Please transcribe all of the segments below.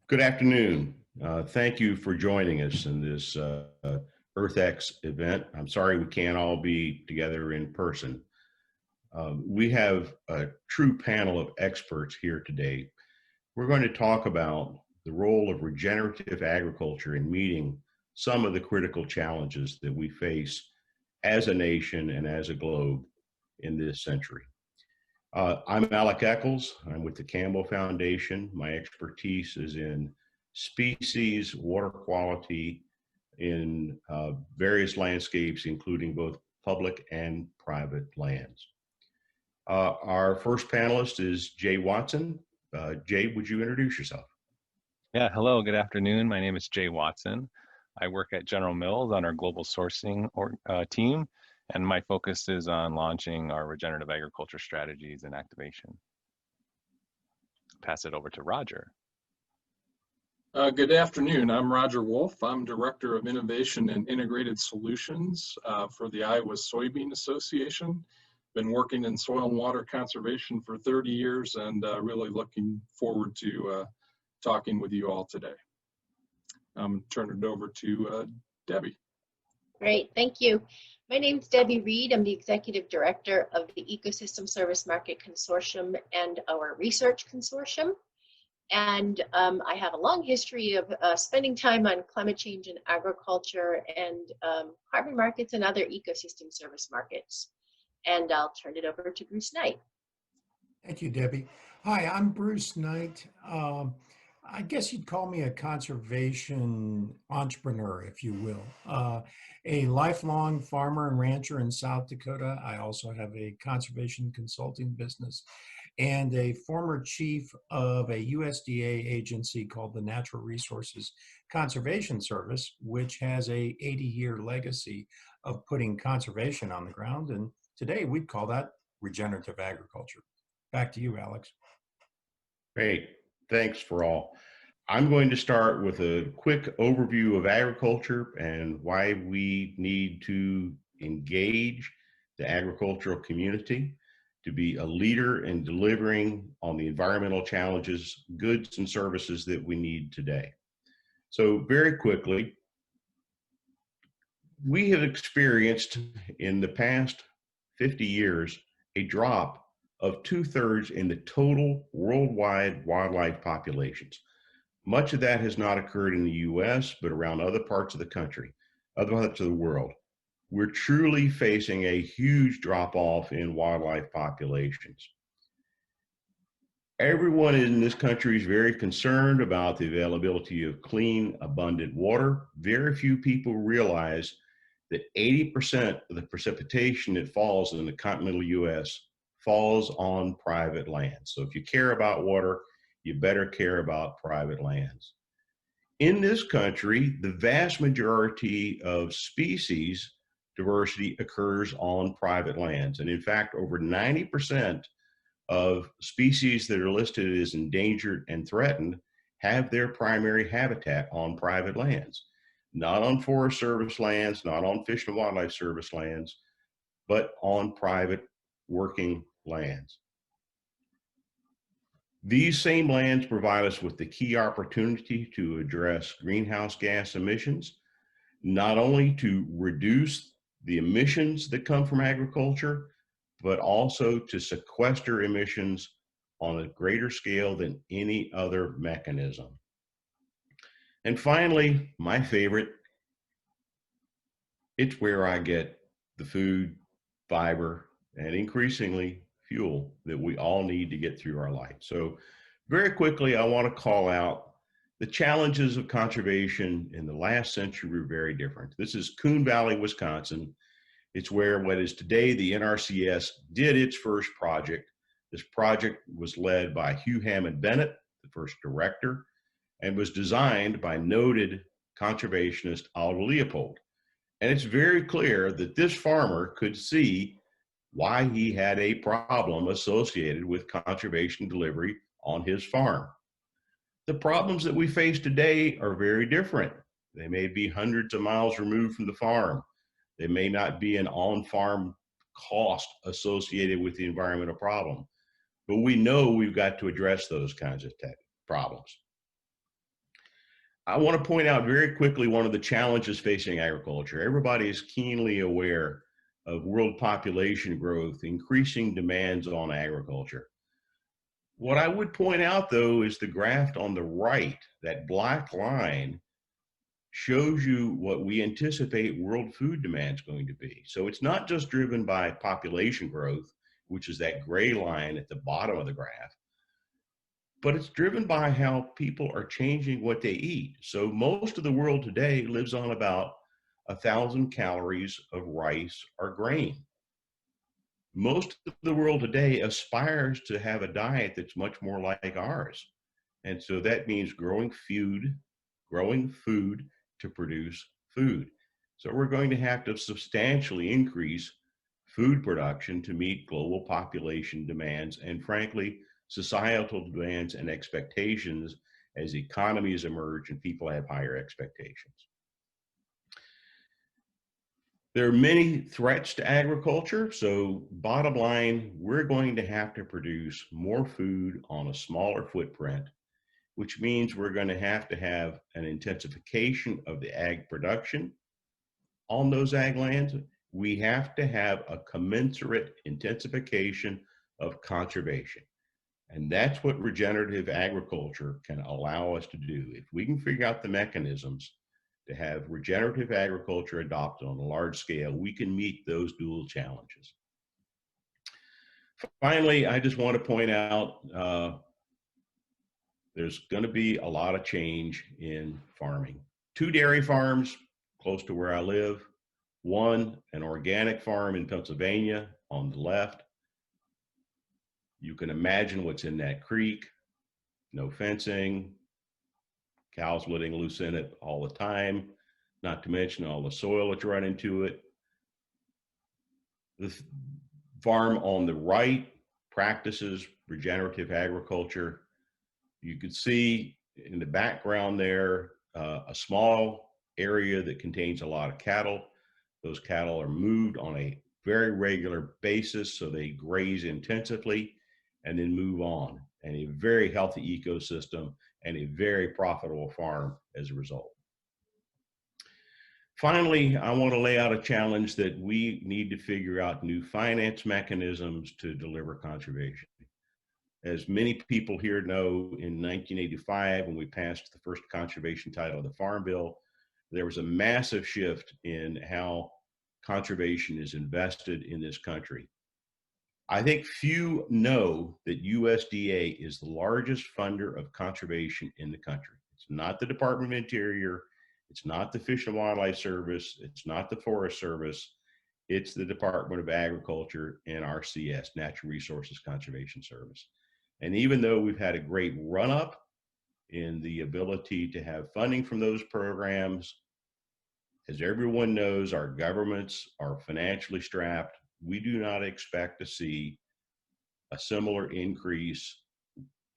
Good afternoon. Thank you for joining us in this EarthX event. I'm sorry we can't all be together in person. We have a true panel of experts here today. We're going to talk about the role of regenerative agriculture in meeting some of the critical challenges that we face as a nation and as a globe in this century. I'm Alex Echols. I'm with the Campbell Foundation. My expertise is in species, water quality in various landscapes, including both public and private lands. Our first panelist is Jay Watson. Jay, would you introduce yourself? Yeah, hello, good afternoon. My name is Jay Watson. I work at General Mills on our global sourcing team, and my focus is on launching our regenerative agriculture strategies and activation. Pass it over to Roger. Good afternoon. I'm Roger Wolf. I'm Director of Innovation and Integrated Solutions for the Iowa Soybean Association. Been working in soil and water conservation for 30 years and really looking forward to talking with you all today. Turn it over to Debbie. Great, thank you. My name is Debbie Reed. I'm the Executive Director of the Ecosystem Service Market Consortium and our Research Consortium. And I have a long history of spending time on climate change and agriculture and carbon markets and other ecosystem service markets. And I'll turn it over to Bruce Knight. Thank you, Debbie. Hi, I'm Bruce Knight. I guess you'd call me a conservation entrepreneur, if you will. A lifelong farmer and rancher in South Dakota. I also have a conservation consulting business and a former chief of a USDA agency called the Natural Resources Conservation Service, which has a 80-year legacy of putting conservation on the ground. And today we'd call that regenerative agriculture. Back to you, Alex. Great, thanks for all. I'm going to start with a quick overview of agriculture and why we need to engage the agricultural community to be a leader in delivering on the environmental challenges, goods and services that we need today. So very quickly, we have experienced in the past 50 years a drop of 2/3 in the total worldwide wildlife populations. Much of that has not occurred in the US, but around other parts of the country, other parts of the world. We're truly facing a huge drop-off in wildlife populations. Everyone in this country is very concerned about the availability of clean, abundant water. Very few people realize that 80% of the precipitation that falls in the continental US falls on private lands. So if you care about water, you better care about private lands. In this country, the vast majority of species diversity occurs on private lands. And in fact, over 90% of species that are listed as endangered and threatened have their primary habitat on private lands, not on Forest Service lands, not on Fish and Wildlife Service lands, but on private working lands. These same lands provide us with the key opportunity to address greenhouse gas emissions, not only to reduce the emissions that come from agriculture, but also to sequester emissions on a greater scale than any other mechanism. And finally, my favorite, it's where I get the food, fiber, and increasingly fuel that we all need to get through our life. So very quickly, I want to call out the challenges of conservation in the last century were very different. This is Coon Valley, Wisconsin. It's where what is today the NRCS did its first project. This project was led by Hugh Hammond Bennett, the first director, and was designed by noted conservationist Alva Leopold. And it's very clear that this farmer could see why he had a problem associated with conservation delivery on his farm. The problems that we face today are very different. They may be hundreds of miles removed from the farm. There may not be an on-farm cost associated with the environmental problem, but we know we've got to address those kinds of problems. I want to point out very quickly one of the challenges facing agriculture. Everybody is keenly aware of world population growth, increasing demands on agriculture. What I would point out, though, is the graph on the right, that black line, shows you what we anticipate world food demand is going to be. So it's not just driven by population growth, which is that gray line at the bottom of the graph, but it's driven by how people are changing what they eat. So most of the world today lives on about 1,000 calories of rice or grain. Most of the world today aspires to have a diet that's much more like ours. And so that means growing food to produce food. So we're going to have to substantially increase food production to meet global population demands and, frankly, societal demands and expectations as economies emerge and people have higher expectations. There are many threats to agriculture. So bottom line, we're going to have to produce more food on a smaller footprint, which means we're going to have an intensification of the ag production on those ag lands. We have to have a commensurate intensification of conservation. And that's what regenerative agriculture can allow us to do. If we can figure out the mechanisms to have regenerative agriculture adopted on a large scale, we can meet those dual challenges. Finally, I just want to point out there's going to be a lot of change in farming. 2 dairy farms close to where I live, 1 an organic farm in Pennsylvania on the left. You can imagine what's in that creek. No fencing, cows letting loose in it all the time, not to mention all the soil that's run into it. The farm on the right practices regenerative agriculture. You could see in the background there a small area that contains a lot of cattle. Those cattle are moved on a very regular basis, so they graze intensively and then move on. And a very healthy ecosystem and a very profitable farm as a result. Finally, I want to lay out a challenge that we need to figure out new finance mechanisms to deliver conservation. As many people here know, in 1985, when we passed the first conservation title of the Farm Bill, there was a massive shift in how conservation is invested in this country. I think few know that USDA is the largest funder of conservation in the country. It's not the Department of Interior, it's not the Fish and Wildlife Service, it's not the Forest Service, it's the Department of Agriculture, NRCS, Natural Resources Conservation Service. And even though we've had a great run up in the ability to have funding from those programs, as everyone knows, our governments are financially strapped. We do not expect to see a similar increase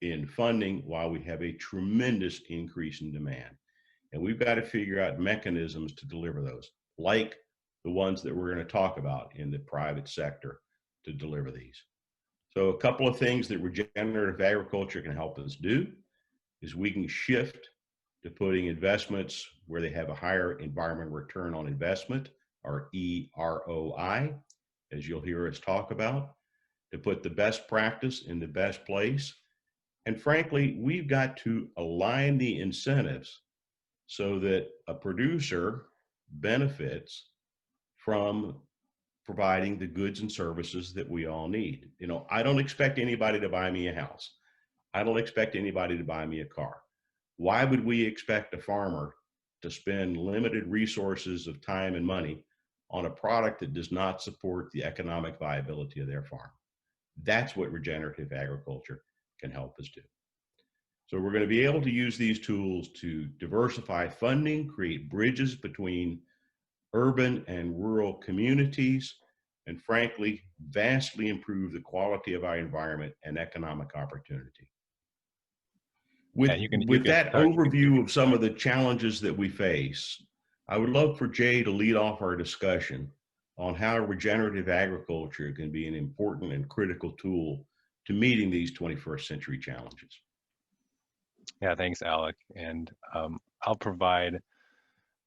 in funding while we have a tremendous increase in demand. And we've got to figure out mechanisms to deliver those, like the ones that we're going to talk about in the private sector to deliver these. So a couple of things that regenerative agriculture can help us do is we can shift to putting investments where they have a higher environmental return on investment, or EROI, as you'll hear us talk about, to put the best practice in the best place. And frankly, we've got to align the incentives so that a producer benefits from providing the goods and services that we all need. You know, I don't expect anybody to buy me a house. I don't expect anybody to buy me a car. Why would we expect a farmer to spend limited resources of time and money on a product that does not support the economic viability of their farm? That's what regenerative agriculture can help us do. So we're going to be able to use these tools to diversify funding, create bridges between urban and rural communities, and frankly, vastly improve the quality of our environment and economic opportunity. With that overview of some of the challenges that we face, I would love for Jay to lead off our discussion on how regenerative agriculture can be an important and critical tool to meeting these 21st century challenges. Yeah, thanks, Alec. And I'll provide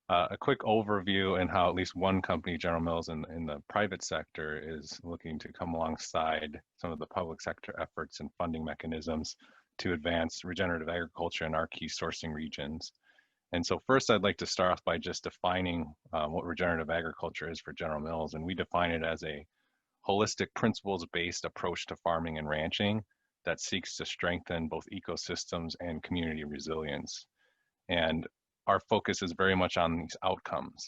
a quick overview and how at least one company, General Mills, in the private sector is looking to come alongside some of the public sector efforts and funding mechanisms to advance regenerative agriculture in our key sourcing regions. And so first, I'd like to start off by just defining what regenerative agriculture is for General Mills. And we define it as a holistic principles-based approach to farming and ranching that seeks to strengthen both ecosystems and community resilience. And our focus is very much on these outcomes.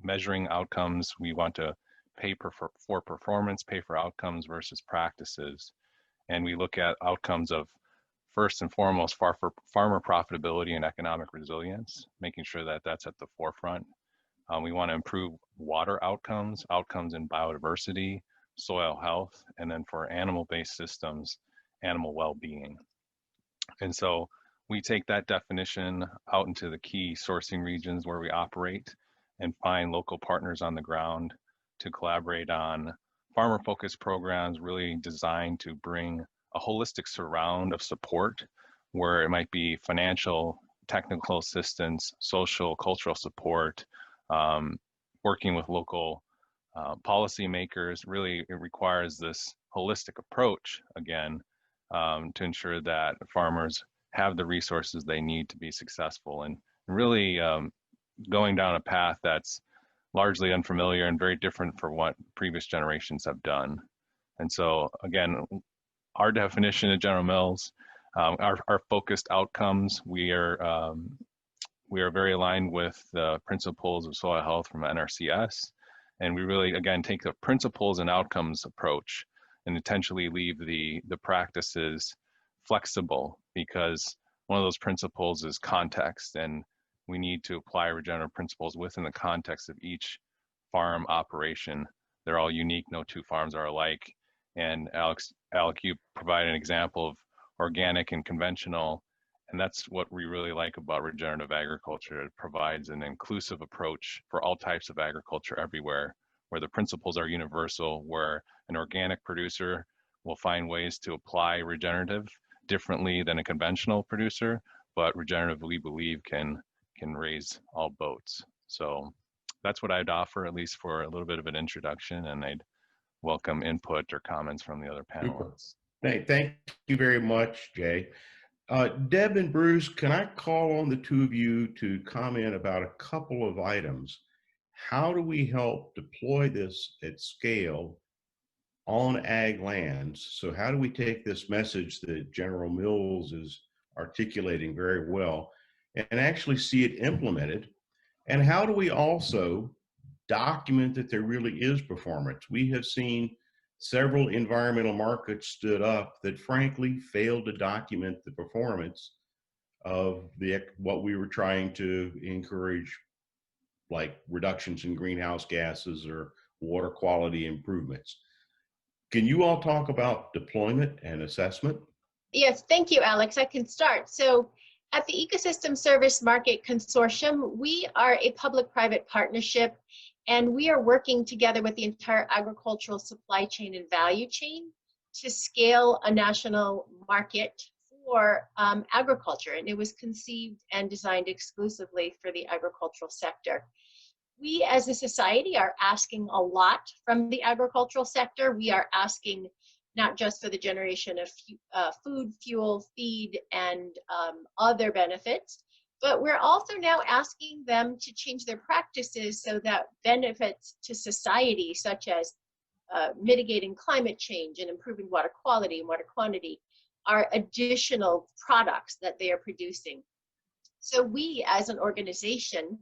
Measuring outcomes, we want to pay for performance, pay for outcomes versus practices. And we look at outcomes of, first and foremost, farmer profitability and economic resilience, making sure that that's at the forefront. We want to improve water outcomes, outcomes in biodiversity, soil health, and then for animal-based systems, animal well-being. And so we take that definition out into the key sourcing regions where we operate and find local partners on the ground to collaborate on farmer-focused programs really designed to bring a holistic surround of support where it might be financial, technical assistance, social, cultural support, working with local policymakers. Really, it requires this holistic approach, again, to ensure that farmers have the resources they need to be successful, and really going down a path that's largely unfamiliar and very different from what previous generations have done. And so again, our definition at General Mills, our focused outcomes, we are very aligned with the principles of soil health from NRCS. And we really, again, take the principles and outcomes approach and intentionally leave the practices flexible, because one of those principles is context, and we need to apply regenerative principles within the context of each farm operation. They're all unique, no two farms are alike. And Alec, you provide an example of organic and conventional, and that's what we really like about regenerative agriculture. It provides an inclusive approach for all types of agriculture everywhere, where the principles are universal, where an organic producer will find ways to apply regenerative differently than a conventional producer, but regenerative, we believe, can raise all boats. So that's what I'd offer, at least for a little bit of an introduction, and I'd welcome input or comments from the other panelists. Thank you very much, Jay. Deb and Bruce, can I call on the two of you to comment about a couple of items? How do we help deploy this at scale on ag lands? So how do we take this message that General Mills is articulating very well and actually see it implemented? And how do we also document that there really is performance? We have seen several environmental markets stood up that frankly failed to document the performance of what we were trying to encourage, like reductions in greenhouse gases or water quality improvements. Can you all talk about deployment and assessment? Yes, thank you, Alex. I can start. So at the Ecosystem Service Market Consortium, we are a public-private partnership, and we are working together with the entire agricultural supply chain and value chain to scale a national market for agriculture. And it was conceived and designed exclusively for the agricultural sector. We as a society are asking a lot from the agricultural sector. We are asking not just for the generation of food, fuel, feed, and other benefits, but we're also now asking them to change their practices so that benefits to society, such as mitigating climate change and improving water quality and water quantity, are additional products that they are producing. So we, as an organization,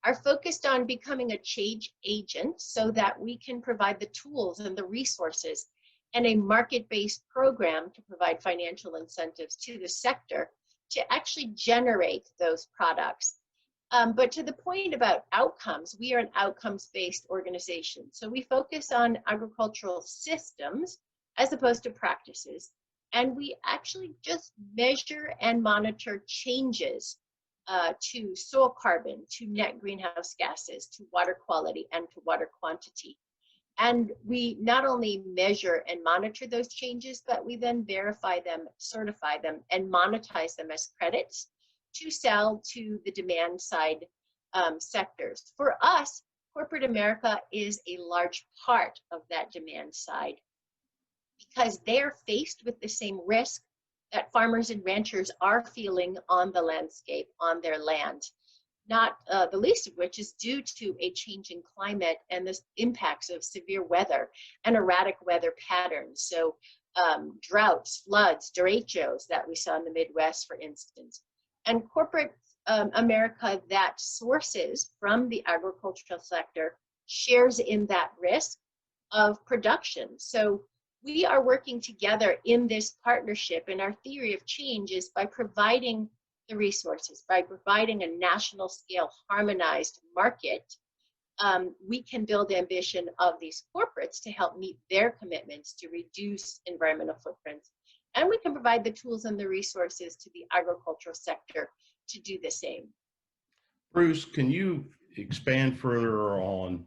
are focused on becoming a change agent so that we can provide the tools and the resources and a market-based program to provide financial incentives to the sector to actually generate those products. But to the point about outcomes, we are an outcomes-based organization. So we focus on agricultural systems as opposed to practices. And we actually just measure and monitor changes to soil carbon, to net greenhouse gases, to water quality, and to water quantity. And we not only measure and monitor those changes, but we then verify them, certify them, and monetize them as credits to sell to the demand side sectors. For us, corporate America is a large part of that demand side because they're faced with the same risk that farmers and ranchers are feeling on the landscape, on their land. Not the least of which is due to a changing climate and the impacts of severe weather and erratic weather patterns. So droughts, floods, derechos that we saw in the Midwest, for instance. And corporate America that sources from the agricultural sector shares in that risk of production. So we are working together in this partnership, and our theory of change is by providing the resources, by providing a national scale harmonized market, we can build ambition of these corporates to help meet their commitments to reduce environmental footprints. And we can provide the tools and the resources to the agricultural sector to do the same. Bruce, can you expand further on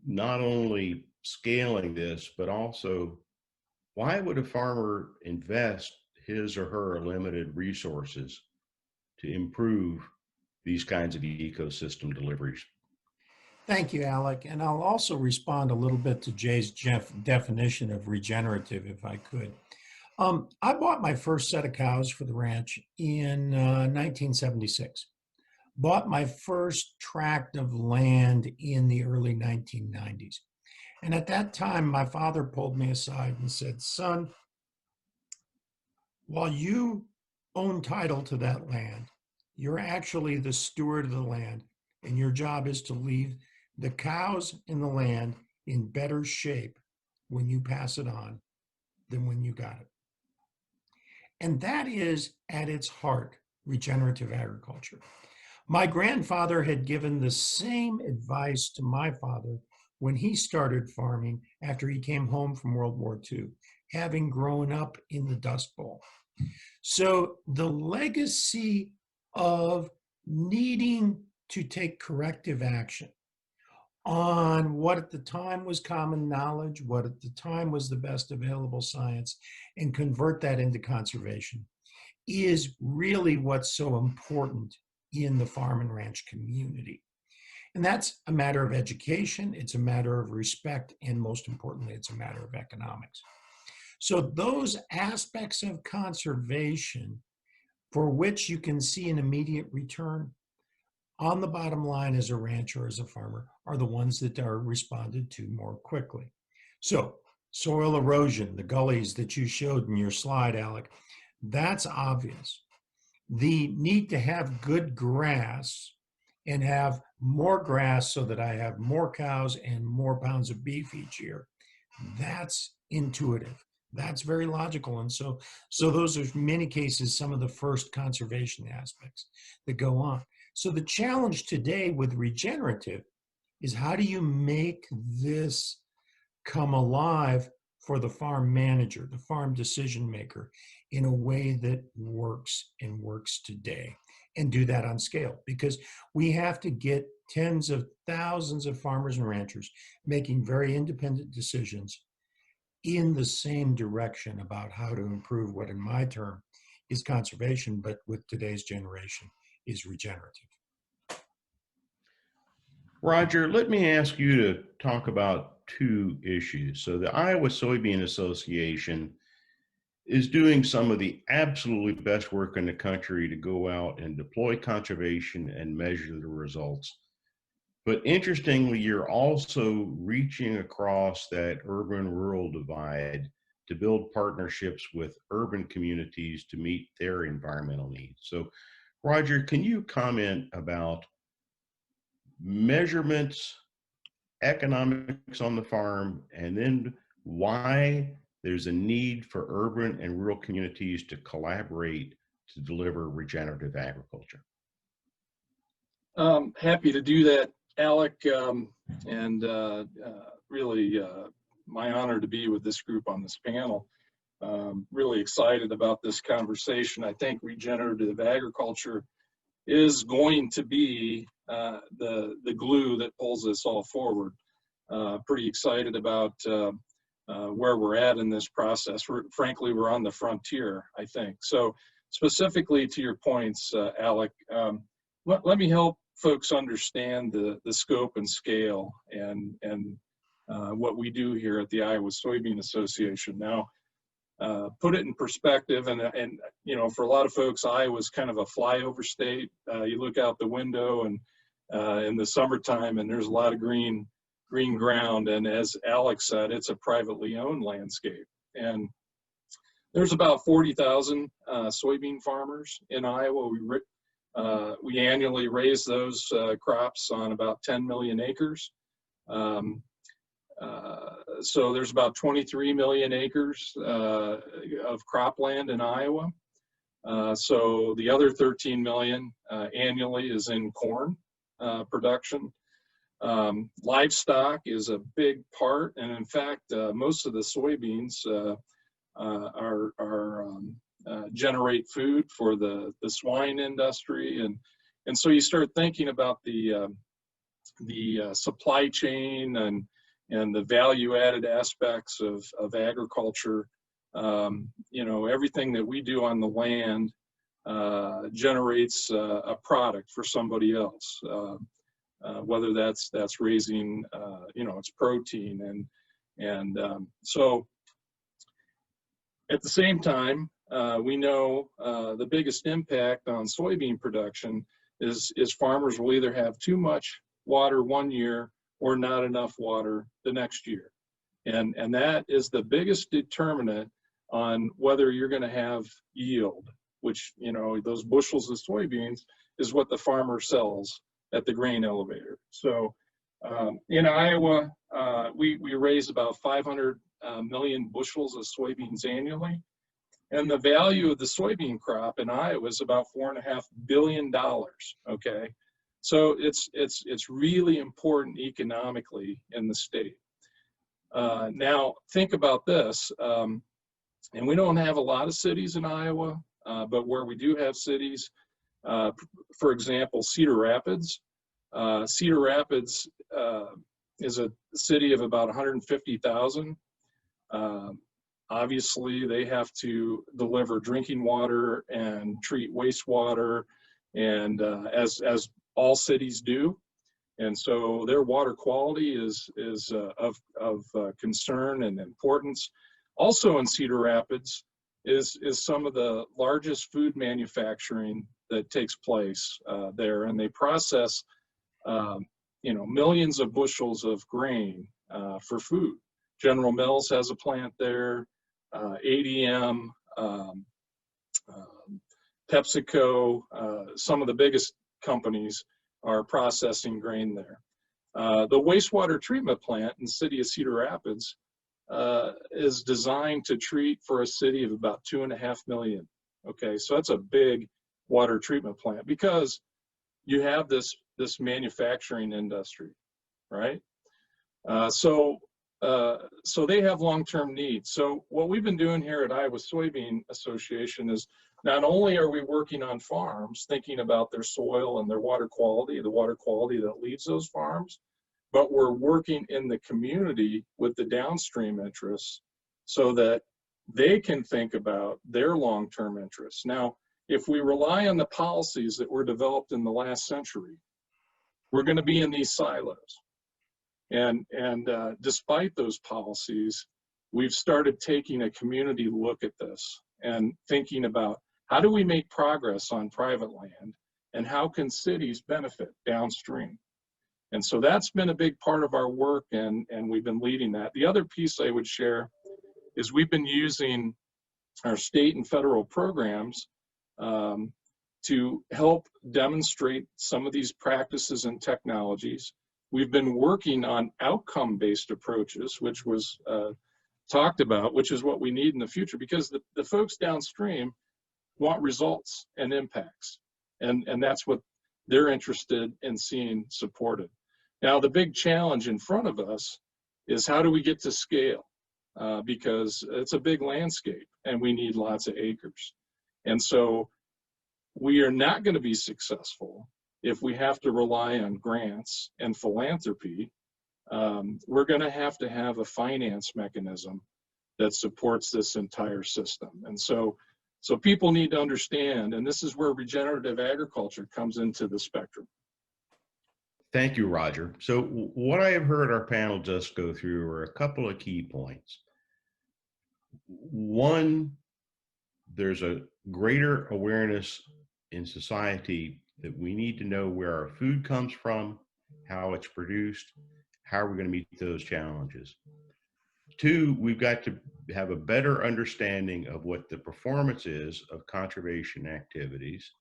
not only scaling this, but also why would a farmer invest his or her limited resources to improve these kinds of ecosystem deliveries? Thank you, Alec. And I'll also respond a little bit to Jay's definition of regenerative, if I could. I bought my first set of cows for the ranch in 1976. Bought my first tract of land in the early 1990s. And at that time, my father pulled me aside and said, "Son, while you own title to that land, you're actually the steward of the land, and your job is to leave the cows in the land in better shape when you pass it on than when you got it." And that is, at its heart, regenerative agriculture. My grandfather had given the same advice to my father when he started farming after he came home from World War II, having grown up in the Dust Bowl. So the legacy of needing to take corrective action on what at the time was common knowledge, what at the time was the best available science, and convert that into conservation is really what's so important in the farm and ranch community. And that's a matter of education, it's a matter of respect, and most importantly, it's a matter of economics. So those aspects of conservation for which you can see an immediate return on the bottom line as a rancher or as a farmer are the ones that are responded to more quickly. So soil erosion, the gullies that you showed in your slide, Alec, that's obvious. The need to have good grass and have more grass so that I have more cows and more pounds of beef each year, that's intuitive. That's very logical. And so those are in many cases some of the first conservation aspects that go on. So the challenge today with regenerative is how do you make this come alive for the farm manager, the farm decision maker, in a way that works and works today, and do that on scale? Because we have to get tens of thousands of farmers and ranchers making very independent decisions in the same direction about how to improve what in my term is conservation, but with today's generation is regenerative. Roger, let me ask you to talk about two issues. So the Iowa Soybean Association is doing some of the absolutely best work in the country to go out and deploy conservation and measure the results. But interestingly, you're also reaching across that urban-rural divide to build partnerships with urban communities to meet their environmental needs. So, Roger, can you comment about measurements, economics on the farm, and then why there's a need for urban and rural communities to collaborate to deliver regenerative agriculture? Happy to do that, Alec, and really my honor to be with this group on this panel. Really excited about this conversation. I think regenerative agriculture is going to be the glue that pulls us all forward. pretty excited about where we're at in this process. Frankly, we're on the frontier, I think. So specifically to your points, Alec, let me help folks understand the scope and scale and what we do here at the Iowa Soybean Association. Now, put it in perspective, and you know, for a lot of folks, Iowa's kind of a flyover state. You look out the window and in the summertime, and there's a lot of green ground, and as Alex said, it's a privately owned landscape. And there's about 40,000 soybean farmers in Iowa. We annually raise those crops on about 10 million acres. So there's about 23 million acres of cropland in Iowa. So the other 13 million annually is in corn production. Livestock is a big part, and in fact, most of the soybeans generate food for the swine industry, and so you start thinking about the supply chain and the value-added aspects of agriculture. You know, everything that we do on the land generates a product for somebody else. Whether that's raising, you know, it's protein, and so at the same time, we know the biggest impact on soybean production is farmers will either have too much water one year or not enough water the next year, and that is the biggest determinant on whether you're going to have yield, which, you know, those bushels of soybeans is what the farmer sells at the grain elevator. So in Iowa, we raise about 500 million bushels of soybeans annually. And the value of the soybean crop in Iowa is about $4.5 billion, okay? So it's really important economically in the state. Now, think about this, and we don't have a lot of cities in Iowa, but where we do have cities, for example, Cedar Rapids. Cedar Rapids is a city of about 150,000. Obviously, they have to deliver drinking water and treat wastewater, and as all cities do. And so their water quality is of concern and importance. Also in Cedar Rapids is some of the largest food manufacturing that takes place there, and they process you know, millions of bushels of grain for food. General Mills has a plant there, ADM, PepsiCo, some of the biggest companies are processing grain there. The wastewater treatment plant in the city of Cedar Rapids is designed to treat for a city of about 2.5 million. Okay, so that's a big water treatment plant because you have this manufacturing industry, right? So they have long-term needs. So what we've been doing here at Iowa Soybean Association is not only are we working on farms, thinking about their soil and their water quality, the water quality that leaves those farms, but we're working in the community with the downstream interests so that they can think about their long-term interests. Now, if we rely on the policies that were developed in the last century, we're going to be in these silos. And despite those policies, we've started taking a community look at this and thinking about how do we make progress on private land and how can cities benefit downstream. And so that's been a big part of our work, and we've been leading that. The other piece I would share is we've been using our state and federal programs to help demonstrate some of these practices and technologies. We've been working on outcome-based approaches, which was talked about, which is what we need in the future, because the folks downstream want results and impacts, and that's what they're interested in seeing supported. Now, the big challenge in front of us is how do we get to scale? Because it's a big landscape and we need lots of acres. And so we are not going to be successful if we have to rely on grants and philanthropy we're going to have a finance mechanism that supports this entire system. And so people need to understand, and this is where regenerative agriculture comes into the spectrum. Thank you, Roger. So what I have heard our panel just go through are a couple of key points. One, there's a greater awareness in society that we need to know where our food comes from, how it's produced, how are we going to meet those challenges. Two, we've got to have a better understanding of what the performance is of conservation activities.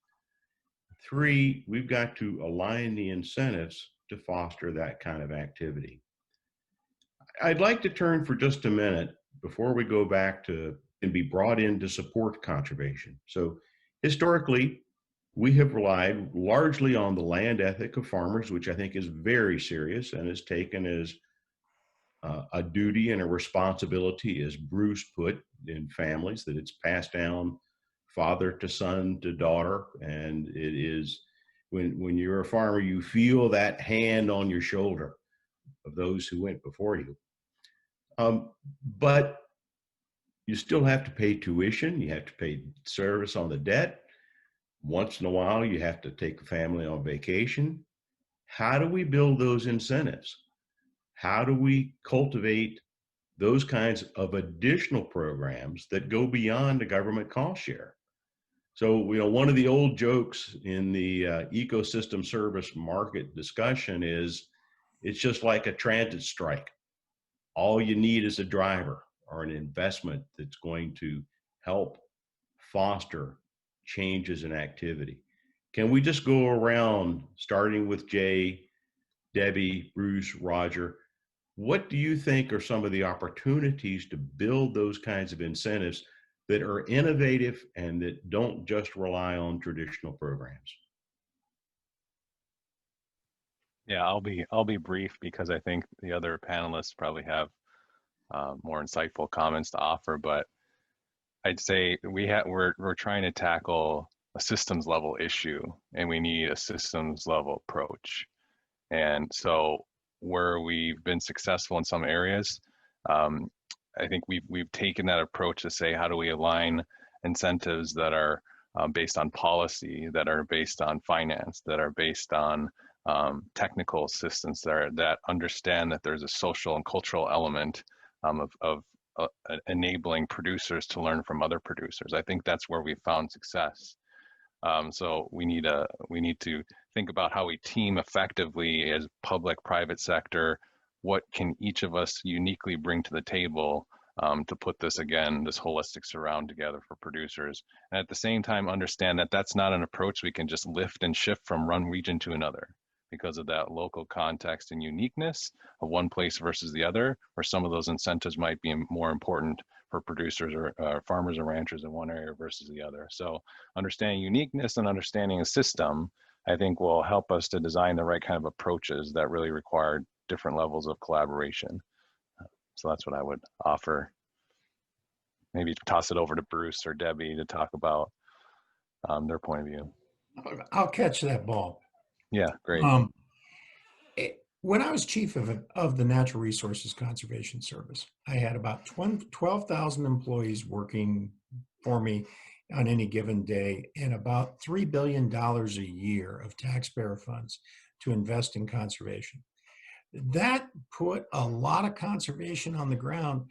Three, we've got to align the incentives to foster that kind of activity. I'd like to turn for just a minute before we go back to and be brought in to support conservation. So historically, we have relied largely on the land ethic of farmers, which I think is very serious and is taken as a duty and a responsibility, as Bruce put, in families, that it's passed down father to son to daughter. And it is, when you're a farmer, you feel that hand on your shoulder of those who went before you. But you still have to pay tuition, you have to pay service on the debt. Once in a while, you have to take the family on vacation. How do we build those incentives? How do we cultivate those kinds of additional programs that go beyond the government cost share? So, one of the old jokes in the ecosystem service market discussion is, it's just like a transit strike. All you need is a driver or an investment that's going to help foster changes in activity. Can we just go around, starting with Jay, Debbie, Bruce, Roger? What do you think are some of the opportunities to build those kinds of incentives that are innovative and that don't just rely on traditional programs? Yeah, I'll be brief because I think the other panelists probably have more insightful comments to offer. But I'd say we're trying to tackle a systems level issue, and we need a systems level approach. And so where we've been successful in some areas, I think we've taken that approach to say, how do we align incentives that are based on policy, that are based on finance, that are based on technical assistance, that understand that there's a social and cultural element of enabling producers to learn from other producers. I think that's where we've found success. So we need to think about how we team effectively as public, private sector. What can each of us uniquely bring to the table to put this holistic surround together for producers, and at the same time understand that that's not an approach we can just lift and shift from one region to another, because of that local context and uniqueness of one place versus the other, where some of those incentives might be more important for producers or farmers and ranchers in one area versus the other. So understanding uniqueness and understanding a system, I think, will help us to design the right kind of approaches that really require different levels of collaboration. So that's what I would offer. Maybe toss it over to Bruce or Debbie to talk about their point of view. I'll catch that ball. Yeah, great. When I was chief of the Natural Resources Conservation Service, I had about 12,000 employees working for me on any given day, and about $3 billion a year of taxpayer funds to invest in conservation. That put a lot of conservation on the ground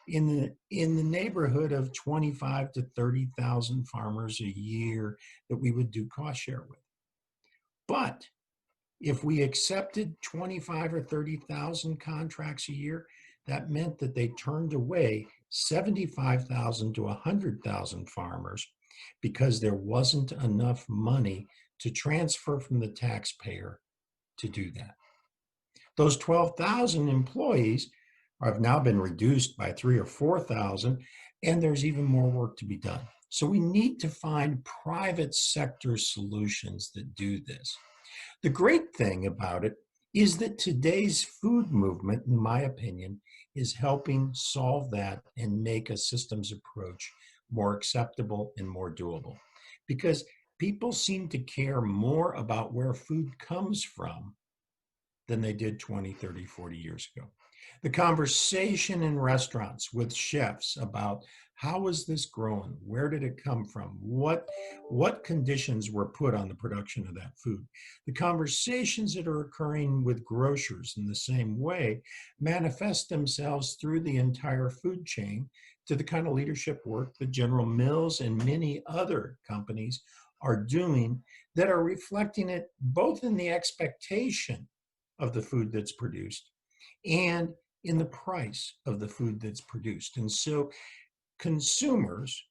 in the neighborhood of 25 to 30,000 farmers a year that we would do cost share with. But if we accepted 25 or 30,000 contracts a year, that meant that they turned away 75,000 to 100,000 farmers because there wasn't enough money to transfer from the taxpayer to do that. Those 12,000 employees have now been reduced by 3,000 or 4,000, and there's even more work to be done. So we need to find private sector solutions that do this. The great thing about it is that today's food movement, in my opinion, is helping solve that and make a systems approach more acceptable and more doable. Because people seem to care more about where food comes from than they did 20, 30, 40 years ago. The conversation in restaurants with chefs about how was this grown? Where did it come from? What conditions were put on the production of that food? The conversations that are occurring with grocers in the same way manifest themselves through the entire food chain to the kind of leadership work that General Mills and many other companies are doing that are reflecting it both in the expectation of the food that's produced and in the price of the food that's produced. And so consumers,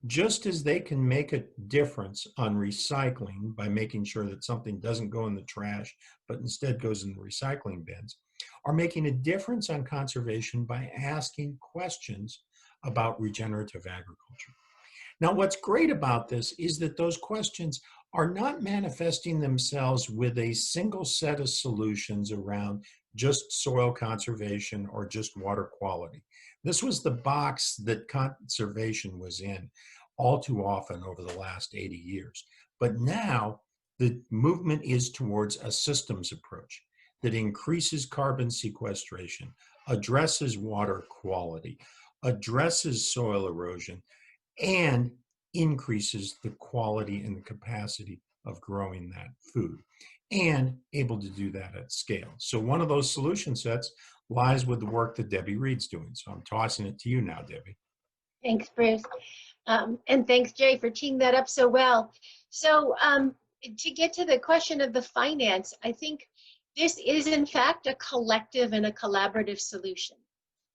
just as they can make a difference on recycling by making sure that something doesn't go in the trash, but instead goes in the recycling bins, are making a difference on conservation by asking questions about regenerative agriculture. Now, what's great about this is that those questions are not manifesting themselves with a single set of solutions around just soil conservation or just water quality. This was the box that conservation was in all too often over the last 80 years. But now the movement is towards a systems approach that increases carbon sequestration, addresses water quality, addresses soil erosion, and increases the quality and the capacity of growing that food, and able to do that at scale. So one of those solution sets lies with the work that Debbie Reed's doing. So I'm tossing it to you now, Debbie. Thanks, Bruce. And thanks, Jay, for teeing that up so well. So to get to the question of the finance, I think this is in fact a collective and a collaborative solution.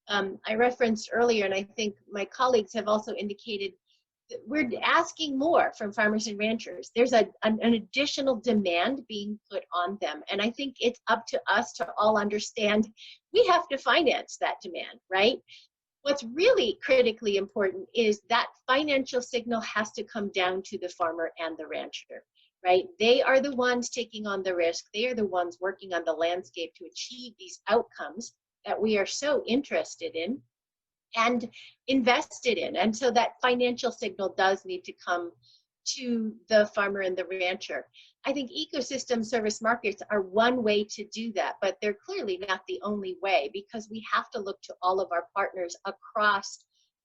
I referenced earlier, and I think my colleagues have also indicated, that we're asking more from farmers and ranchers. There's an additional demand being put on them. And I think it's up to us to all understand we have to finance that demand, right? What's really critically important is that financial signal has to come down to the farmer and the rancher, right? They are the ones taking on the risk. They are the ones working on the landscape to achieve these outcomes that we are so interested in and invested in. And so that financial signal does need to come to the farmer and the rancher. I think ecosystem service markets are one way to do that, but they're clearly not the only way, because we have to look to all of our partners across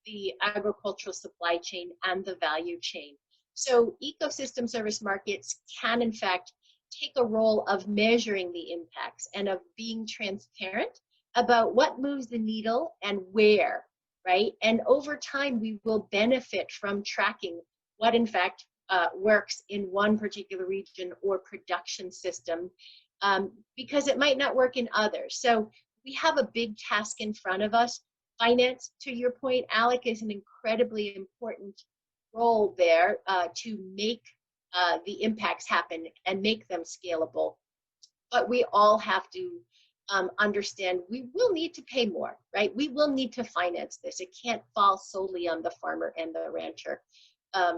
the agricultural supply chain and the value chain. So ecosystem service markets can in fact take a role of measuring the impacts and of being transparent about what moves the needle and where, right? And over time, we will benefit from tracking what in fact works in one particular region or production system, because it might not work in others. So we have a big task in front of us. Finance, to your point, Alec, is an incredibly important role there to make the impacts happen and make them scalable. But we all have to understand we will need to pay more, right? We will need to finance this. It can't fall solely on the farmer and the rancher.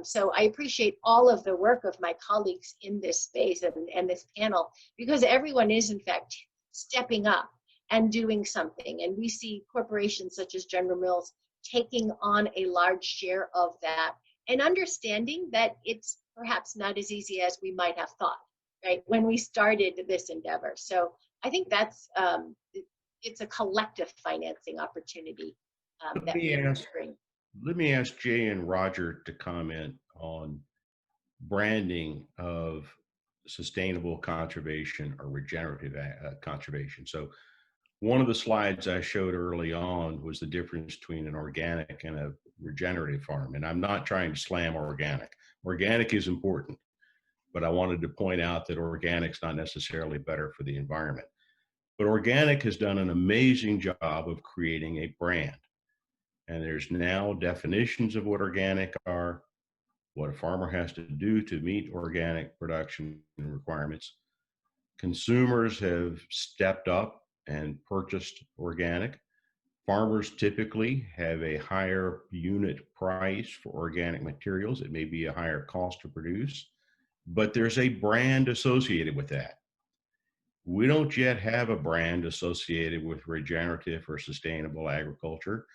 So I appreciate all of the work of my colleagues in this space and this panel, because everyone is in fact stepping up and doing something. And we see corporations such as General Mills taking on a large share of that and understanding that it's perhaps not as easy as we might have thought, right, when we started this endeavor. So I think that's, it's a collective financing opportunity that we bring. Let me ask Jay and Roger to comment on branding of sustainable conservation or regenerative conservation. So one of the slides I showed early on was the difference between an organic and a regenerative farm. And I'm not trying to slam organic. Organic is important, but I wanted to point out that organic's not necessarily better for the environment. But organic has done an amazing job of creating a brand. And there's now definitions of what organic are, what a farmer has to do to meet organic production requirements. Consumers have stepped up and purchased organic. Farmers typically have a higher unit price for organic materials. It may be a higher cost to produce, but there's a brand associated with that. We don't yet have a brand associated with regenerative or sustainable agriculture.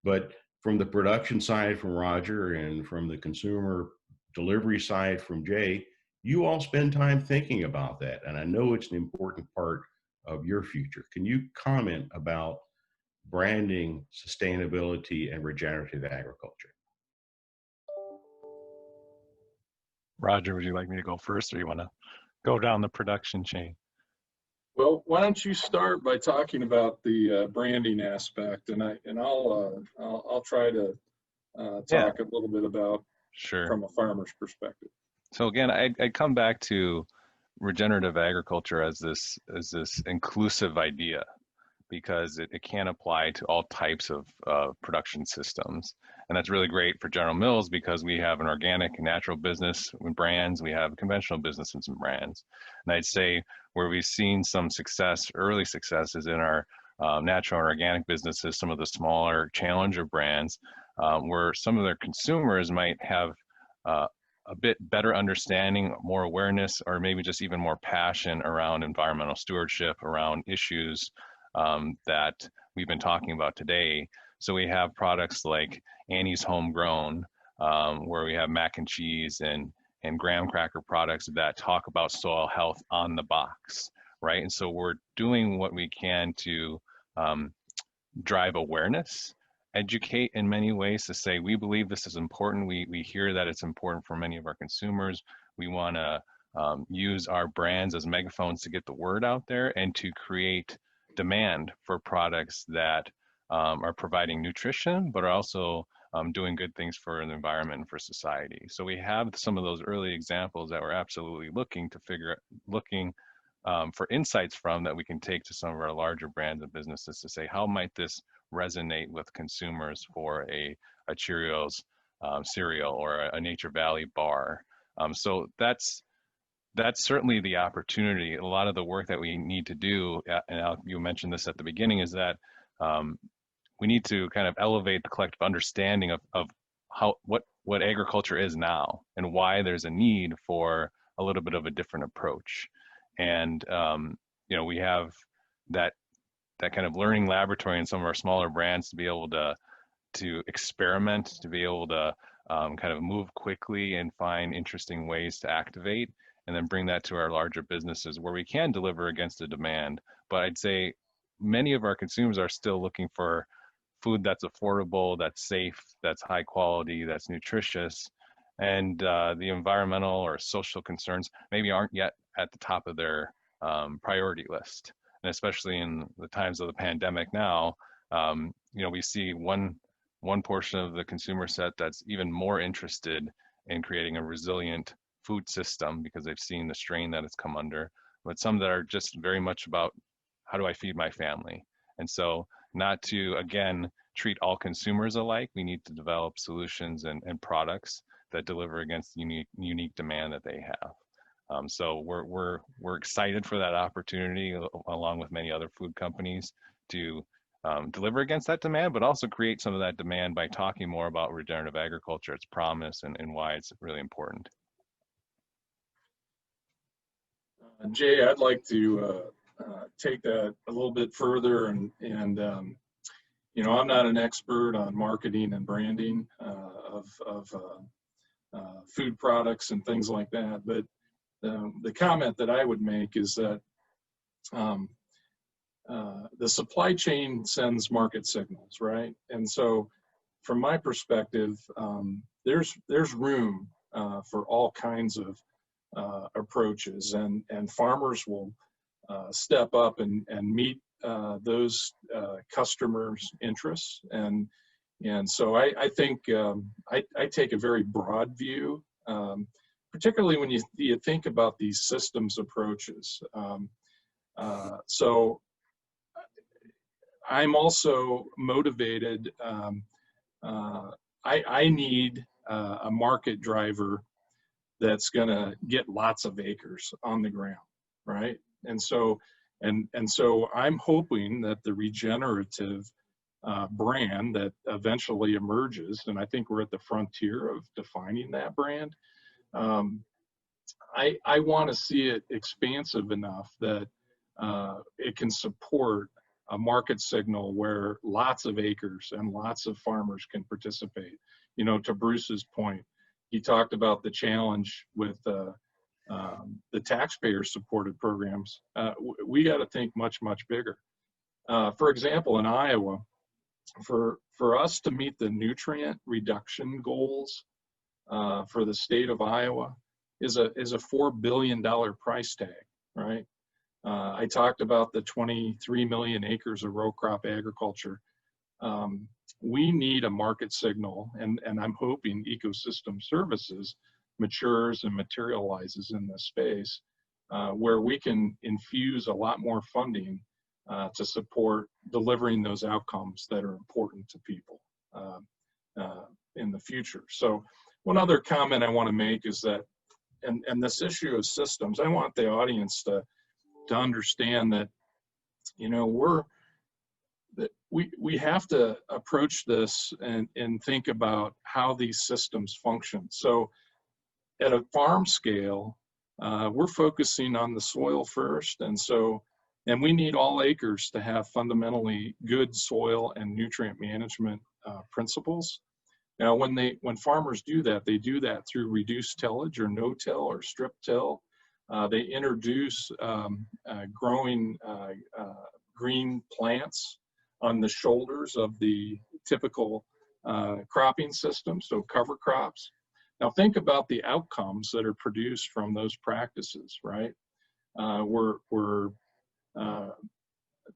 But from the production side from Roger and from the consumer delivery side from Jay, you all spend time thinking about that. And I know it's an important part of your future. Can you comment about branding, sustainability, and regenerative agriculture? Roger, would you like me to go first, or you want to go down the production chain? Well, why don't you start by talking about the branding aspect, and I'll try to talk a little bit about Sure. from a farmer's perspective. So again, I come back to regenerative agriculture as this inclusive idea, because it can apply to all types of production systems. And that's really great for General Mills because we have an organic and natural business with brands, we have conventional business and some brands. And I'd say where we've seen some success, early success, is in our natural and organic businesses, some of the smaller challenger brands, where some of their consumers might have a bit better understanding, more awareness, or maybe just even more passion around environmental stewardship, around issues that we've been talking about today. So we have products like Annie's Homegrown, where we have mac and cheese and graham cracker products that talk about soil health on the box, right? And so we're doing what we can to drive awareness, educate in many ways, to say we believe this is important. We hear that it's important for many of our consumers. We want to use our brands as megaphones to get the word out there and to create demand for products that are providing nutrition, but are also doing good things for the environment and for society. So we have some of those early examples that we're absolutely looking for insights from, that we can take to some of our larger brands and businesses to say, how might this resonate with consumers for a Cheerios cereal or a Nature Valley bar? So that's certainly the opportunity. A lot of the work that we need to do, and you mentioned this at the beginning, is that we need to kind of elevate the collective understanding of what agriculture is now and why there's a need for a little bit of a different approach. And we have that kind of learning laboratory in some of our smaller brands to be able to experiment, to be able to kind of move quickly and find interesting ways to activate, and then bring that to our larger businesses where we can deliver against the demand. But I'd say many of our consumers are still looking for food that's affordable, that's safe, that's high quality, that's nutritious, and the environmental or social concerns maybe aren't yet at the top of their priority list. And especially in the times of the pandemic now, we see one portion of the consumer set that's even more interested in creating a resilient food system because they've seen the strain that it's come under, but some that are just very much about, how do I feed my family? And so not to, again, treat all consumers alike, we need to develop solutions and products that deliver against the unique demand that they have. So we're excited for that opportunity, along with many other food companies, to deliver against that demand, but also create some of that demand by talking more about regenerative agriculture, its promise, and why it's really important. Jay, I'd like to take that a little bit further, and I'm not an expert on marketing and branding of food products and things like that, but the comment that I would make is that the supply chain sends market signals, right? And so from my perspective, there's room for all kinds of approaches, and farmers will step up and meet those customers' interests. And so I think I take a very broad view, particularly when you think about these systems approaches. So I'm also motivated. I need a market driver that's going to get lots of acres on the ground, right? And so I'm hoping that the regenerative brand that eventually emerges, and I think we're at the frontier of defining that brand, I want to see it expansive enough that it can support a market signal where lots of acres and lots of farmers can participate. To Bruce's point, he talked about the challenge with the taxpayer-supported programs, we got to think much, much bigger. For example, in Iowa, for us to meet the nutrient reduction goals for the state of Iowa is a $4 billion price tag, right? I talked about the 23 million acres of row crop agriculture. We need a market signal, and I'm hoping ecosystem services matures and materializes in this space where we can infuse a lot more funding to support delivering those outcomes that are important to people in the future. So one other comment I want to make is that, and this issue of systems, I want the audience to understand that, you know, we have to approach this and think about how these systems function. So at a farm scale, we're focusing on the soil first, and we need all acres to have fundamentally good soil and nutrient management principles. Now, when farmers do that, they do that through reduced tillage or no-till or strip till. They introduce growing green plants on the shoulders of the typical cropping system, so cover crops. Now think about the outcomes that are produced from those practices, right? The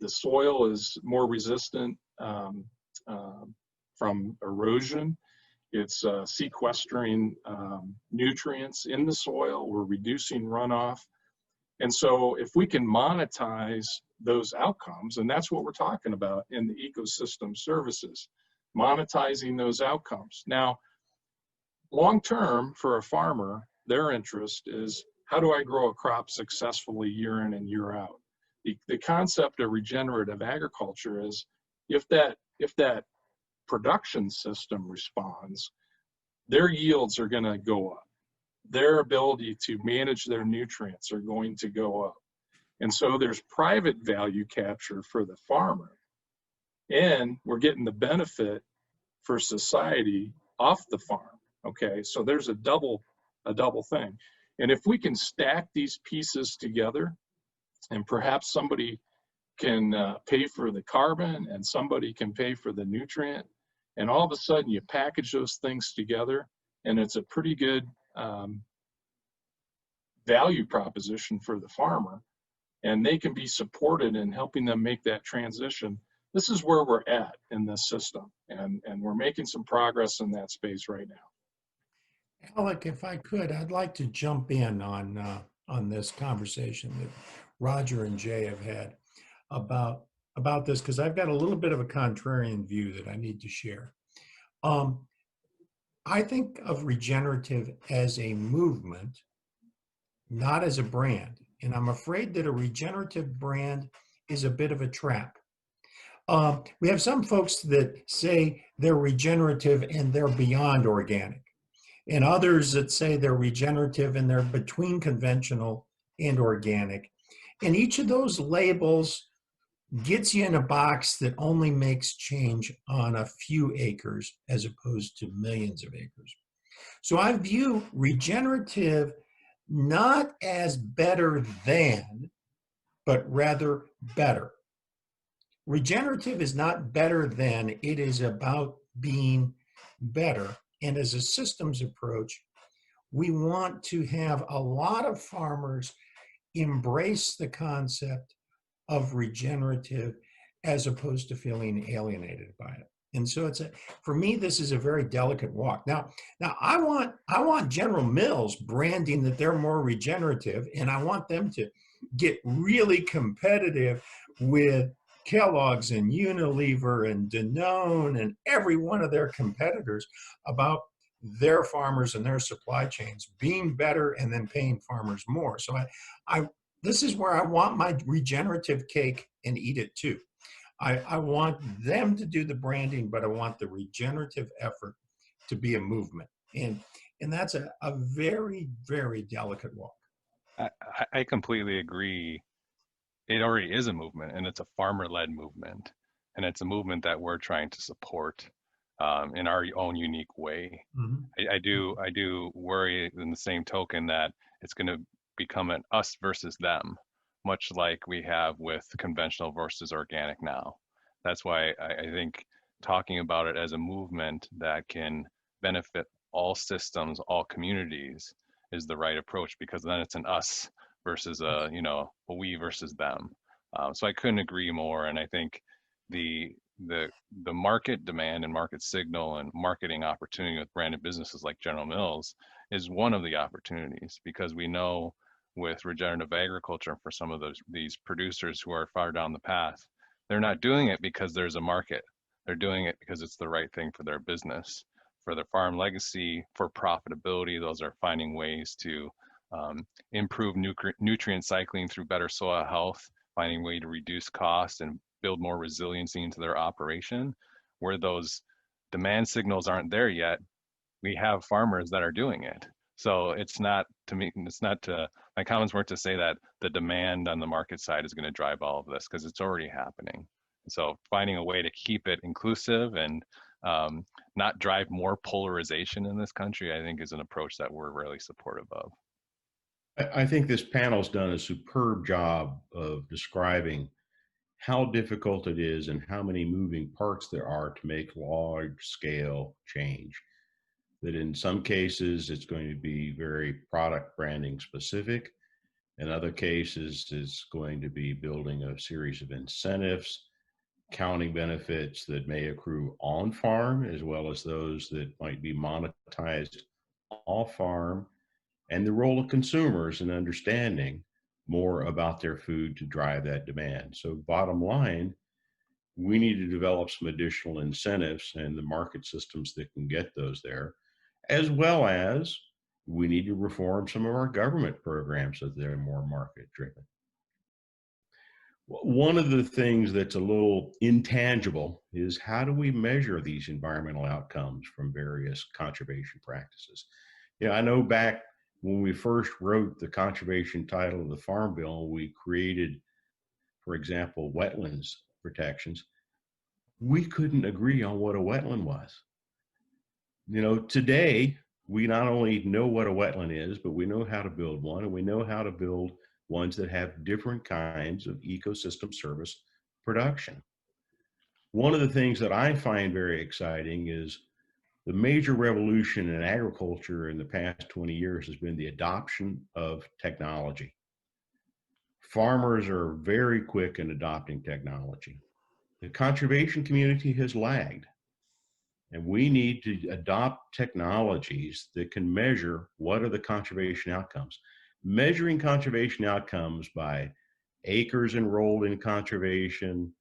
soil is more resistant from erosion. It's sequestering nutrients in the soil. We're reducing runoff. And so if we can monetize those outcomes, and that's what we're talking about in the ecosystem services, monetizing those outcomes. Now, long-term for a farmer, their interest is, how do I grow a crop successfully year in and year out? The concept of regenerative agriculture is if that production system responds, their yields are going to go up. Their ability to manage their nutrients are going to go up. And so there's private value capture for the farmer. And we're getting the benefit for society off the farm. Okay, so there's a double thing. And if we can stack these pieces together, and perhaps somebody can pay for the carbon and somebody can pay for the nutrient, and all of a sudden you package those things together, and it's a pretty good value proposition for the farmer, and they can be supported in helping them make that transition. This is where we're at in this system, and we're making some progress in that space right now. Alec, if I could, I'd like to jump in on this conversation that Roger and Jay have had about this, because I've got a little bit of a contrarian view that I need to share. I think of regenerative as a movement, not as a brand. And I'm afraid that a regenerative brand is a bit of a trap. We have some folks that say they're regenerative and they're beyond organic, and others that say they're regenerative and they're between conventional and organic. And each of those labels gets you in a box that only makes change on a few acres as opposed to millions of acres. So I view regenerative not as better than, but rather better. Regenerative is not better than, it is about being better. And as a systems approach, we want to have a lot of farmers embrace the concept of regenerative as opposed to feeling alienated by it. And so for me, this is a very delicate walk. Now I want General Mills branding that they're more regenerative, and I want them to get really competitive with Kellogg's and Unilever and Danone and every one of their competitors about their farmers and their supply chains being better and then paying farmers more. So this is where I want my regenerative cake and eat it too. I want them to do the branding, but I want the regenerative effort to be a movement. And that's a very, very delicate walk. I completely agree. It already is a movement, and it's a farmer-led movement, and it's a movement that we're trying to support in our own unique way. Mm-hmm. I do worry in the same token that it's going to become an us versus them, much like we have with conventional versus organic now. That's why I think talking about it as a movement that can benefit all systems, all communities is the right approach, because then it's an us versus a we versus them. So I couldn't agree more. And I think the market demand and market signal and marketing opportunity with branded businesses like General Mills is one of the opportunities, because we know with regenerative agriculture, for some of these producers who are far down the path, they're not doing it because there's a market. They're doing it because it's the right thing for their business, for their farm legacy, for profitability. Those are finding ways to improve nutrient cycling through better soil health, finding a way to reduce cost and build more resiliency into their operation. Where those demand signals aren't there yet, we have farmers that are doing it. So it's not to me, my comments weren't to say that the demand on the market side is going to drive all of this, because it's already happening. So finding a way to keep it inclusive and not drive more polarization in this country, I think is an approach that we're really supportive of. I think this panel's done a superb job of describing how difficult it is and how many moving parts there are to make large scale change. That in some cases, it's going to be very product branding specific. In other cases, it's going to be building a series of incentives, counting benefits that may accrue on farm, as well as those that might be monetized off farm, and the role of consumers in understanding more about their food to drive that demand. So bottom line, we need to develop some additional incentives and the market systems that can get those there, as well as we need to reform some of our government programs so that they're more market driven. One of the things that's a little intangible is, how do we measure these environmental outcomes from various conservation practices? I know back when we first wrote the conservation title of the Farm Bill, we created, for example, wetlands protections. We couldn't agree on what a wetland was. Today, we not only know what a wetland is, but we know how to build one, and we know how to build ones that have different kinds of ecosystem service production. One of the things that I find very exciting is the major revolution in agriculture in the past 20 years has been the adoption of technology. Farmers are very quick in adopting technology. The conservation community has lagged, and we need to adopt technologies that can measure what are the conservation outcomes. Measuring conservation outcomes by acres enrolled in conservation,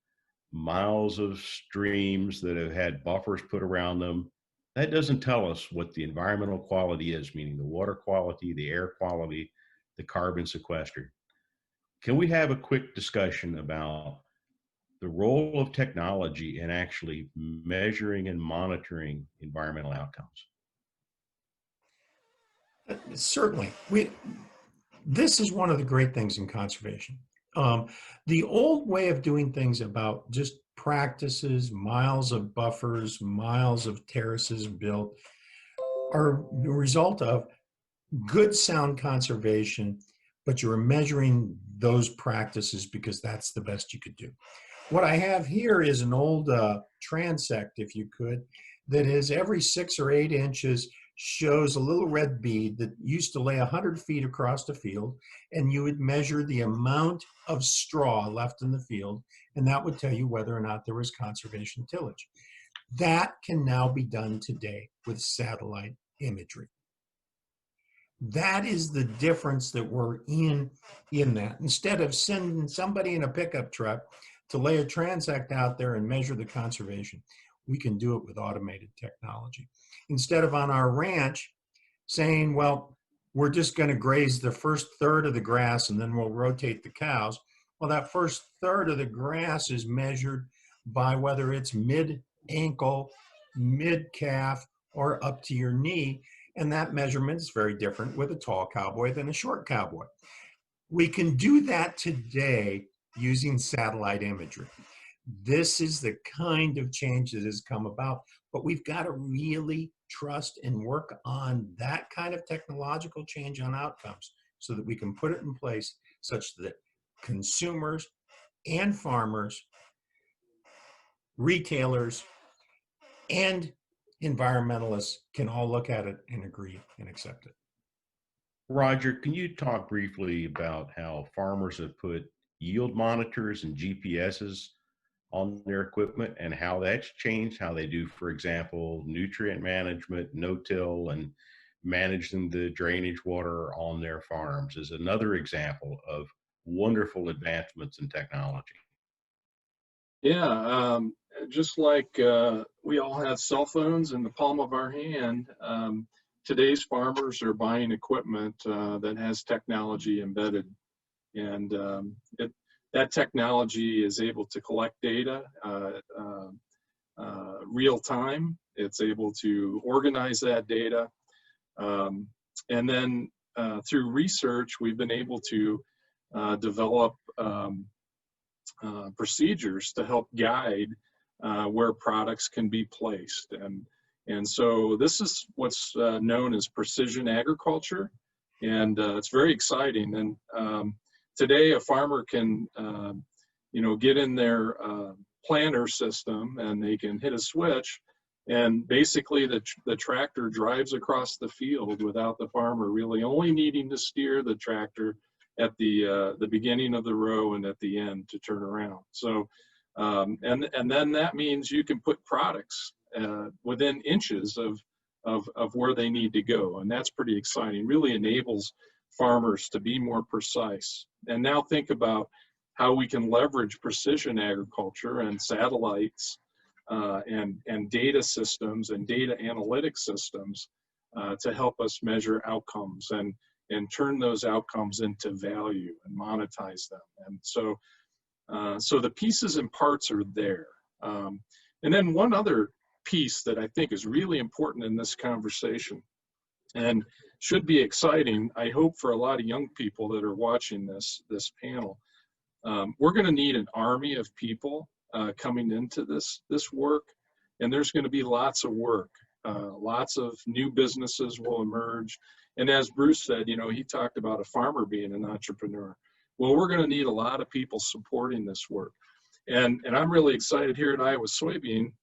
miles of streams that have had buffers put around them, that doesn't tell us what the environmental quality is, meaning the water quality, the air quality, the carbon sequestered. Can we have a quick discussion about the role of technology in actually measuring and monitoring environmental outcomes? Certainly. This is one of the great things in conservation. The old way of doing things about just practices, miles of buffers, miles of terraces built, are the result of good sound conservation, but you're measuring those practices because that's the best you could do. What I have here is an old transect, if you could, that is every 6 or 8 inches shows a little red bead that used to lay 100 feet across the field, and you would measure the amount of straw left in the field, and that would tell you whether or not there was conservation tillage. That can now be done today with satellite imagery. That is the difference that we're in that. Instead of sending somebody in a pickup truck to lay a transect out there and measure the conservation, we can do it with automated technology. Instead of on our ranch saying, well, we're just going to graze the first third of the grass and then we'll rotate the cows. Well, that first third of the grass is measured by whether it's mid-ankle, mid-calf, or up to your knee. And that measurement is very different with a tall cowboy than a short cowboy. We can do that today using satellite imagery. This is the kind of change that has come about, but we've got to really trust and work on that kind of technological change on outcomes so that we can put it in place such that consumers and farmers, retailers, and environmentalists can all look at it and agree and accept it. Roger, can you talk briefly about how farmers have put yield monitors and GPSs on their equipment and how that's changed how they do, for example, nutrient management, no-till, and managing the drainage water on their farms is another example of wonderful advancements in technology. Yeah, just like we all have cell phones in the palm of our hand, today's farmers are buying equipment that has technology embedded. And that technology is able to collect data real time. It's able to organize that data. And then through research, we've been able to develop procedures to help guide where products can be placed. And so this is what's known as precision agriculture. And it's very exciting. And today a farmer can, get in their planter system and they can hit a switch, and basically the tractor drives across the field without the farmer really only needing to steer the tractor at the beginning of the row and at the end to turn around. So, and then that means you can put products within inches of where they need to go, and that's pretty exciting. Really enables farmers to be more precise. And now think about how we can leverage precision agriculture and satellites and data systems and data analytic systems to help us measure outcomes and turn those outcomes into value and monetize them. And so, so the pieces and parts are there. And then one other piece that I think is really important in this conversation and should be exciting, I hope, for a lot of young people that are watching this panel. We're going to need an army of people coming into this work, and there's going to be lots of work. Lots of new businesses will emerge. And as Bruce said, he talked about a farmer being an entrepreneur. Well, we're going to need a lot of people supporting this work. And I'm really excited here at Iowa Soybean.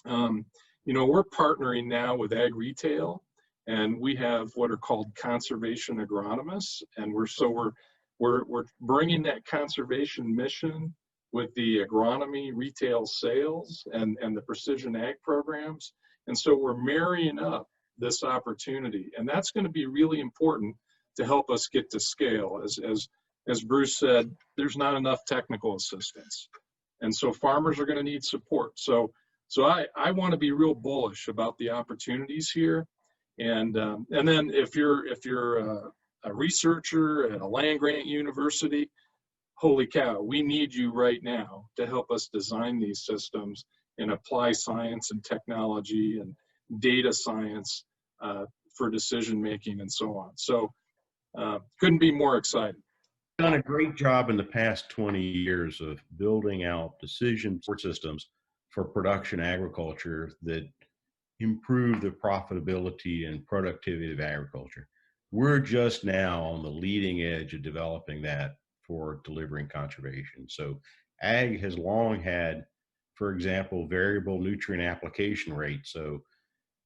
We're partnering now with Ag Retail, and we have what are called conservation agronomists. And we're bringing that conservation mission with the agronomy retail sales and the precision ag programs. And so we're marrying up this opportunity, and that's going to be really important to help us get to scale. As Bruce said, there's not enough technical assistance, and so farmers are going to need support. So I want to be real bullish about the opportunities here, and then if you're a researcher at a land grant university, holy cow, we need you right now to help us design these systems and apply science and technology and data science for decision making and so on. So couldn't be more excited. Done a great job in the past 20 years of building out decision support systems for production agriculture that improve the profitability and productivity of agriculture. We're just now on the leading edge of developing that for delivering conservation. So ag has long had, for example, variable nutrient application rates. So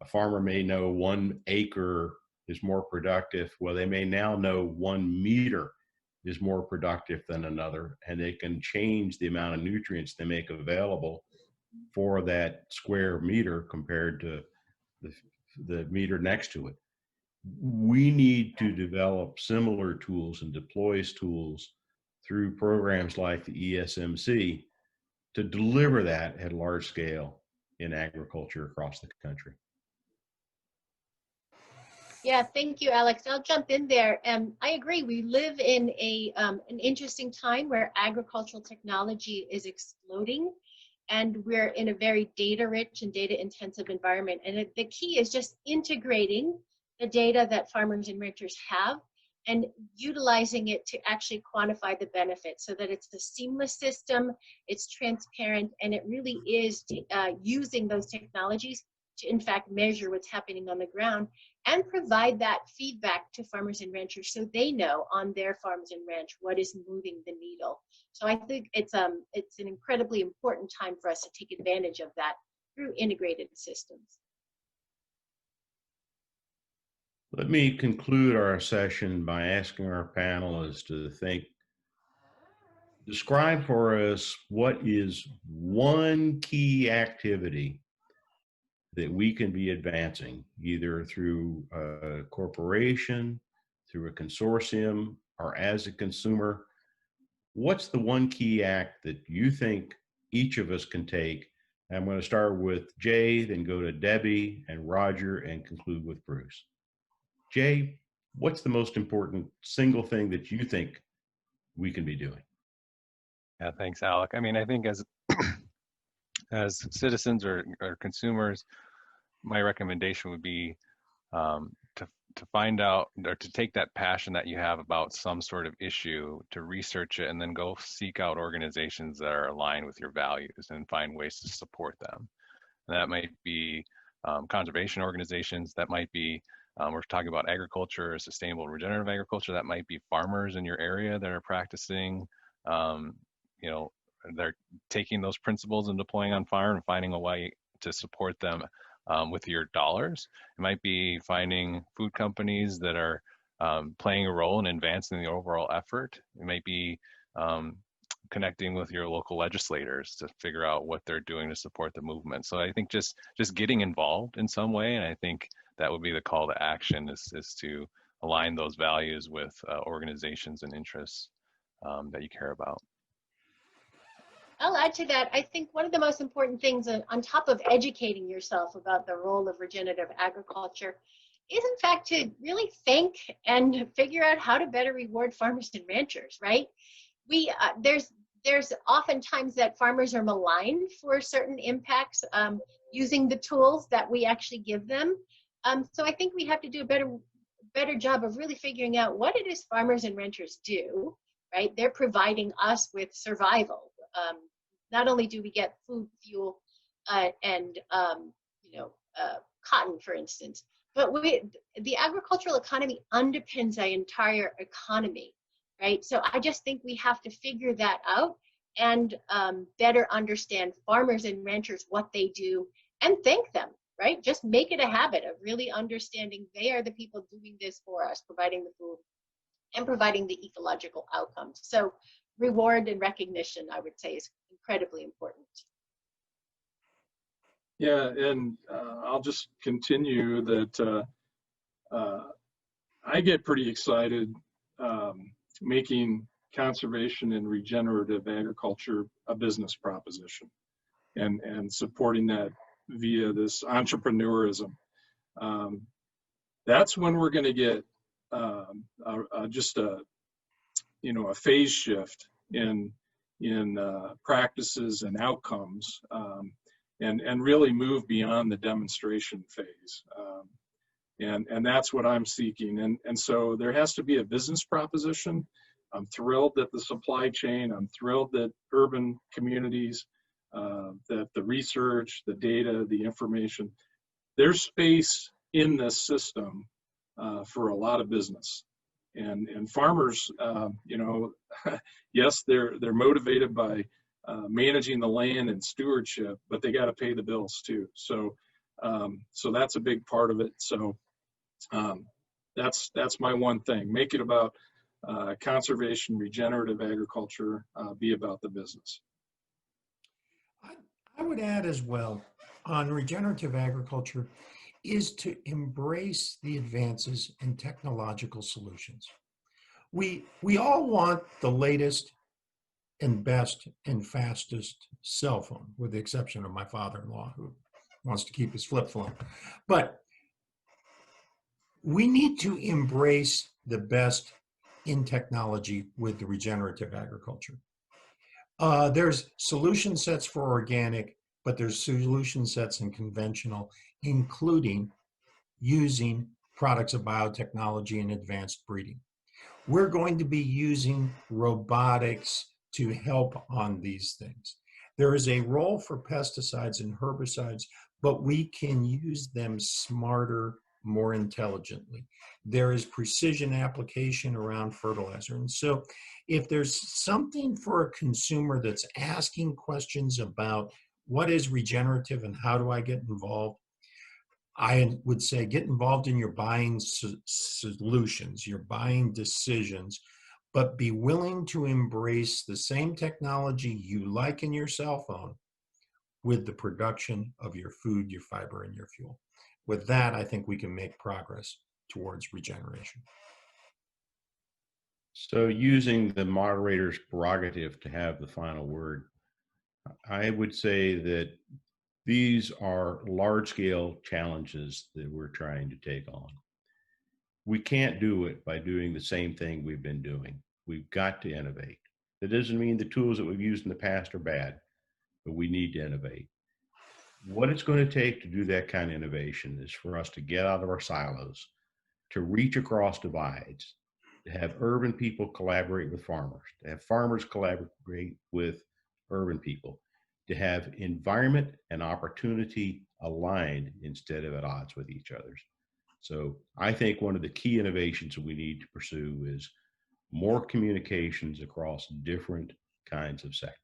a farmer may know 1 acre is more productive. Well, they may now know 1 meter is more productive than another, and they can change the amount of nutrients they make available for that square meter compared to the meter next to it. We need to develop similar tools and deploy tools through programs like the ESMC to deliver that at large scale in agriculture across the country. Yeah, thank you, Alex. I'll jump in there. I agree. We live in an interesting time where agricultural technology is exploding, and we're in a very data-rich and data-intensive environment. And the key is just integrating the data that farmers and ranchers have and utilizing it to actually quantify the benefits so that it's a seamless system, it's transparent, and it really is using those technologies to, in fact, measure what's happening on the ground and provide that feedback to farmers and ranchers so they know on their farms and ranch what is moving the needle. So I think it's an incredibly important time for us to take advantage of that through integrated systems. Let me conclude our session by asking our panelists to describe for us what is one key activity that we can be advancing, either through a corporation, through a consortium, or as a consumer. What's the one key act that you think each of us can take? I'm going to start with Jay, then go to Debbie and Roger, and conclude with Bruce. Jay, what's the most important single thing that you think we can be doing? Yeah, thanks, Alec. I mean, I think as as citizens or consumers, my recommendation would be to find out or to take that passion that you have about some sort of issue, to research it, and then go seek out organizations that are aligned with your values and find ways to support them. And that might be conservation organizations, that might be, we're talking about agriculture, sustainable regenerative agriculture, that might be farmers in your area that are practicing, you know, they're taking those principles and deploying on farm and finding a way to support them with your dollars. It might be finding food companies that are playing a role in advancing the overall effort. It might be connecting with your local legislators to figure out what they're doing to support the movement. So I think just getting involved in some way, and I think that would be the call to action, is to align those values with organizations and interests that you care about. I'll add to that. I think one of the most important things on top of educating yourself about the role of regenerative agriculture is in fact to really think and figure out how to better reward farmers and ranchers, right? There's often times that farmers are maligned for certain impacts using the tools that we actually give them. So I think we have to do a better job of really figuring out what it is farmers and ranchers do, right? They're providing us with survival. Not only do we get food, fuel, and cotton, for instance, but the agricultural economy underpins our entire economy, right? So I just think we have to figure that out and better understand farmers and ranchers, what they do, and thank them, right? Just make it a habit of really understanding they are the people doing this for us, providing the food and providing the ecological outcomes. So reward and recognition, I would say, is incredibly important. Yeah, and I'll just continue that I get pretty excited making conservation and regenerative agriculture a business proposition and supporting that via this entrepreneurism. That's when we're going to get just a phase shift in practices and outcomes, and really move beyond the demonstration phase. And that's what I'm seeking. And so there has to be a business proposition. I'm thrilled that the supply chain, I'm thrilled that urban communities, that the research, the data, the information, there's space in this system for a lot of business. And farmers, yes, they're motivated by managing the land and stewardship, but they got to pay the bills too. So that's a big part of it. So that's my one thing. Make it about conservation, regenerative agriculture, be about the business. I would add as well on regenerative agriculture is to embrace the advances in technological solutions. We all want the latest and best and fastest cell phone, with the exception of my father-in-law, who wants to keep his flip phone. But we need to embrace the best in technology with the regenerative agriculture. There's solution sets for organic, but there's solution sets in conventional, including using products of biotechnology and advanced breeding. We're going to be using robotics to help on these things. There is a role for pesticides and herbicides, but we can use them smarter more intelligently. There is precision application around fertilizer. And so if there's something for a consumer that's asking questions about what is regenerative and how do I get involved, I would say get involved in your buying solutions, your buying decisions, but be willing to embrace the same technology you like in your cell phone with the production of your food, your fiber, and your fuel. With that, I think we can make progress towards regeneration. So using the moderator's prerogative to have the final word, I would say that these are large-scale challenges that we're trying to take on. We can't do it by doing the same thing we've been doing. We've got to innovate. That doesn't mean the tools that we've used in the past are bad, but we need to innovate. What it's going to take to do that kind of innovation is for us to get out of our silos, to reach across divides, to have urban people collaborate with farmers, to have farmers collaborate with urban people, to have environment and opportunity aligned instead of at odds with each other. So I think one of the key innovations that we need to pursue is more communications across different kinds of sectors.